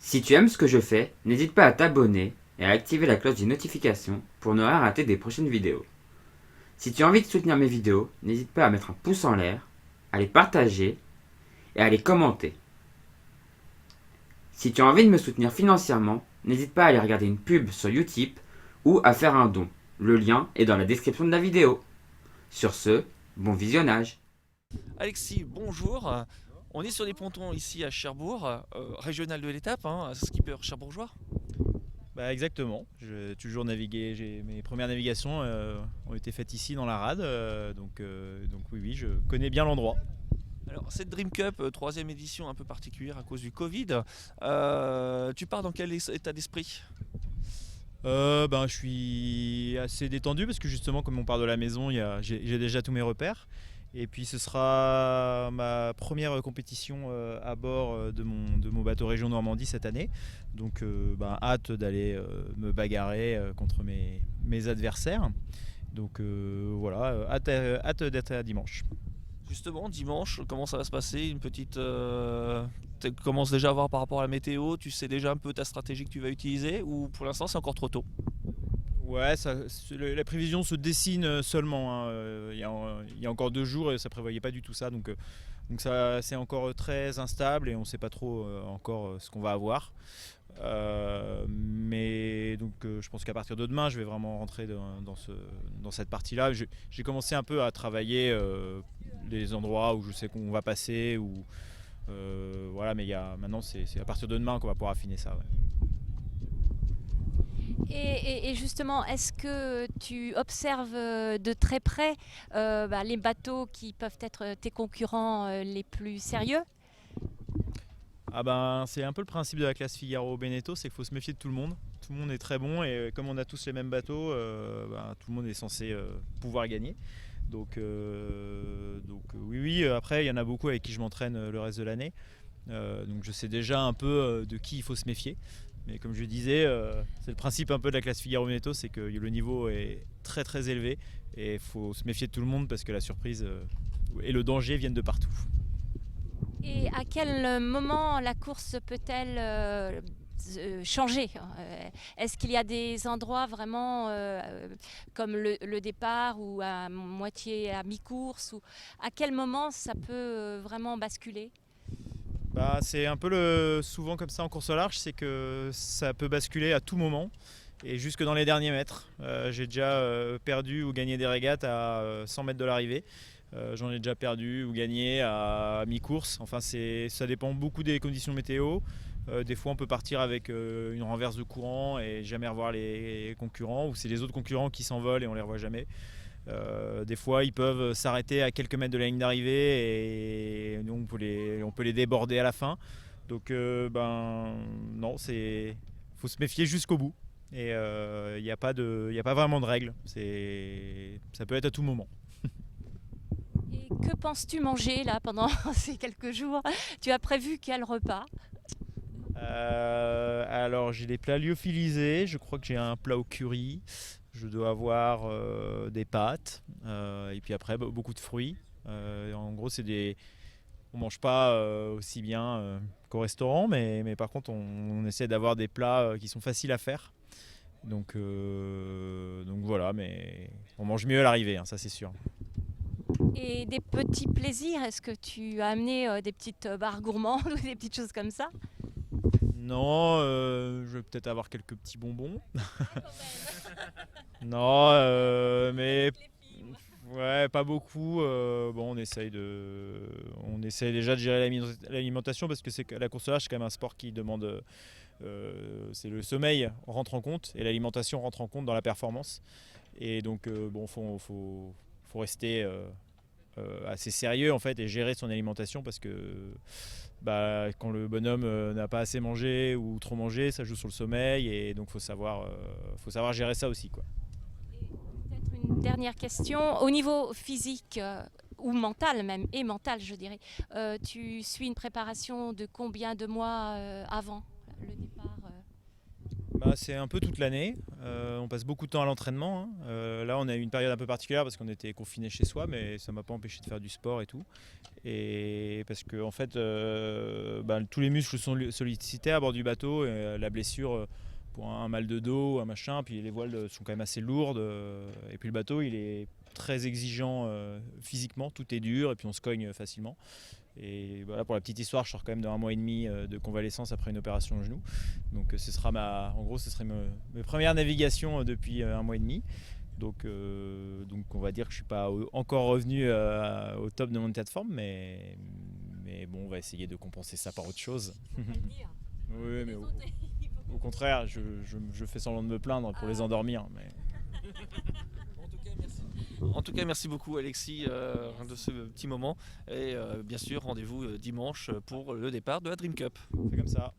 Si tu aimes ce que je fais, n'hésite pas à t'abonner et à activer la cloche des notifications pour ne rien rater des prochaines vidéos. Si tu as envie de soutenir mes vidéos, n'hésite pas à mettre un pouce en l'air, à les partager et à les commenter. Si tu as envie de me soutenir financièrement, n'hésite pas à aller regarder une pub sur Utip ou à faire un don. Le lien est dans la description de la vidéo. Sur ce, bon visionnage. Alexis, bonjour. On est sur des pontons ici à Cherbourg, régional de l'étape, skipper cherbourgeois. Bah exactement, j'ai toujours navigué, mes premières navigations ont été faites ici dans la rade, donc oui, je connais bien l'endroit. Alors cette Dream Cup, troisième édition un peu particulière à cause du Covid, tu pars dans quel état d'esprit? Je suis assez détendu parce que justement comme on part de la maison, j'ai déjà tous mes repères. Et puis ce sera ma première compétition à bord de mon bateau Région Normandie cette année. Donc hâte d'aller me bagarrer contre mes adversaires. Donc voilà, hâte d'être à dimanche. Justement, dimanche, comment ça va se passer? Tu commences déjà à voir par rapport à la météo, tu sais déjà un peu ta stratégie que tu vas utiliser ou pour l'instant c'est encore trop tôt? Ouais, la prévision se dessine seulement, hein. Il y a encore 2 jours et ça prévoyait pas du tout ça. Donc ça, c'est encore très instable et on ne sait pas trop encore ce qu'on va avoir. Je pense qu'à partir de demain, je vais vraiment rentrer dans cette partie-là. J'ai commencé un peu à travailler les endroits où je sais qu'on va passer. Voilà, mais maintenant, c'est à partir de demain qu'on va pouvoir affiner ça. Ouais. Et justement, est-ce que tu observes de très près les bateaux qui peuvent être tes concurrents les plus sérieux? Ah ben, c'est un peu le principe de la classe Figaro Beneteau, c'est qu'il faut se méfier de tout le monde. Tout le monde est très bon et comme on a tous les mêmes bateaux, tout le monde est censé pouvoir gagner. Oui, après il y en a beaucoup avec qui je m'entraîne le reste de l'année. Donc je sais déjà un peu de qui il faut se méfier. Mais comme je disais, c'est le principe un peu de la classe Figaro Beneteau, c'est que le niveau est très très élevé et il faut se méfier de tout le monde parce que la surprise et le danger viennent de partout. Et à quel moment la course peut-elle changer? Est-ce qu'il y a des endroits vraiment comme le départ ou à moitié à mi-course ou à quel moment ça peut vraiment basculer? C'est un peu souvent comme ça en course au large, c'est que ça peut basculer à tout moment et jusque dans les derniers mètres. J'ai déjà perdu ou gagné des régates à 100 mètres de l'arrivée. J'en ai déjà perdu ou gagné à mi-course. Enfin, ça dépend beaucoup des conditions météo. Des fois, on peut partir avec une renverse de courant et jamais revoir les concurrents, ou c'est les autres concurrents qui s'envolent et on les revoit jamais. Des fois, ils peuvent s'arrêter à quelques mètres de la ligne d'arrivée et nous, on peut les déborder à la fin. Donc, non, faut se méfier jusqu'au bout. Et il n'y a pas vraiment de règles. Ça peut être à tout moment. Et que penses-tu manger là pendant ces quelques jours? Tu as prévu quel repas? Alors j'ai des plats lyophilisés, je crois que j'ai un plat au curry, je dois avoir des pâtes et puis après beaucoup de fruits. En gros on mange pas aussi bien qu'au restaurant, mais par contre on essaie d'avoir des plats qui sont faciles à faire. Donc voilà, mais on mange mieux à l'arrivée, hein, ça c'est sûr. Et des petits plaisirs, est-ce que tu as amené des petites barres gourmandes ou des petites choses comme ça? Non, je vais peut-être avoir quelques petits bonbons. Non, mais ouais, pas beaucoup. Bon, on essaye déjà de gérer l'alimentation parce que la course à large, c'est quand même un sport qui demande, c'est le sommeil rentre en compte et l'alimentation rentre en compte dans la performance. Et donc, faut rester assez sérieux en fait et gérer son alimentation parce que quand le bonhomme n'a pas assez mangé ou trop mangé, ça joue sur le sommeil et donc faut savoir gérer ça aussi quoi. Et peut-être une dernière question. Au niveau physique ou mental même, et mental je dirais, tu suis une préparation de combien de mois avant le départ? C'est un peu toute l'année. On passe beaucoup de temps à l'entraînement, hein. Là, on a eu une période un peu particulière parce qu'on était confinés chez soi, mais ça m'a pas empêché de faire du sport et tout. Et parce que en fait, tous les muscles sont sollicités à bord du bateau. Et, la blessure pour un mal de dos, un machin, puis les voiles sont quand même assez lourdes. Et puis le bateau, il est très exigeant physiquement, tout est dur et puis on se cogne facilement. Et voilà, pour la petite histoire, je sors quand même de 1 mois et demi de convalescence après une opération au genou. Donc ce serait mes premières navigations depuis 1 mois et demi. Donc on va dire que je ne suis pas encore revenu au top de mon état de forme, mais bon, on va essayer de compenser ça par autre chose. Oui, mais au contraire, je fais semblant de me plaindre pour les endormir. Mais... En tout cas, merci beaucoup Alexis de ce petit moment. Et bien sûr, rendez-vous dimanche pour le départ de la Dream Cup. On fait comme ça.